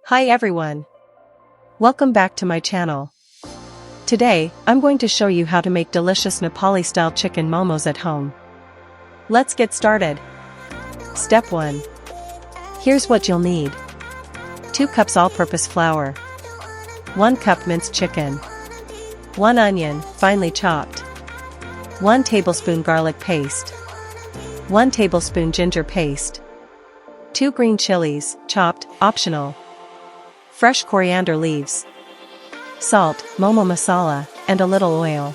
Hi everyone! Welcome back to my channel. Today, I'm going to show you how to make delicious Nepali-style chicken momos at home. Let's get started. Step 1. Here's what you'll need. 2 cups all-purpose flour. 1 cup minced chicken. 1 onion, finely chopped. 1 tablespoon garlic paste. 1 tablespoon ginger paste. 2 green chilies, chopped, optional. Fresh coriander leaves. Salt, momo masala, and a little oil.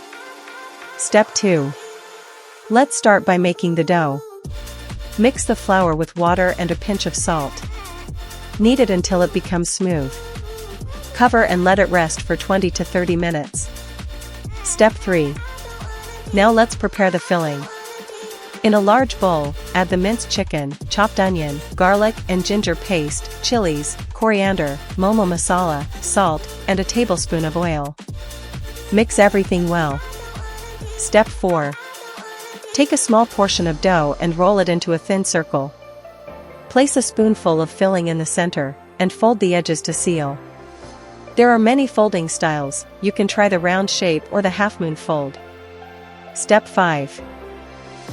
Step 2. Let's start by making the dough. Mix the flour with water and a pinch of salt. Knead it until it becomes smooth. Cover and let it rest for 20 to 30 minutes. Step 3. Now let's prepare the filling. In a large bowl, add the minced chicken, chopped onion, garlic and ginger paste, chilies, coriander, momo masala, salt, and a tablespoon of oil. Mix everything well. Step 4. Take a small portion of dough and roll it into a thin circle. Place a spoonful of filling in the center, and fold the edges to seal. There are many folding styles, you can try the round shape or the half-moon fold. Step 5.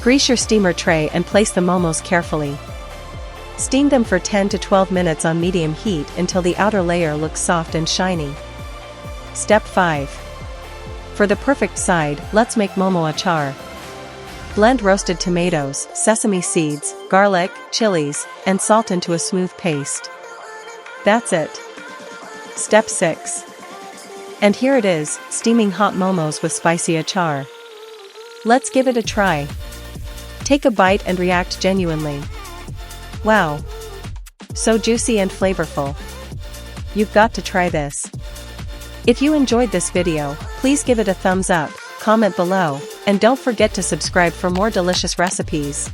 Grease your steamer tray and place the momos carefully. Steam them for 10 to 12 minutes on medium heat until the outer layer looks soft and shiny. Step 5. For the perfect side, let's make momo achar. Blend roasted tomatoes, sesame seeds, garlic, chilies, and salt into a smooth paste. That's it. Step 6. And here it is, steaming hot momos with spicy achar. Let's give it a try. Take a bite and react genuinely. Wow! So juicy and flavorful. You've got to try this. If you enjoyed this video, please give it a thumbs up, comment below, and don't forget to subscribe for more delicious recipes.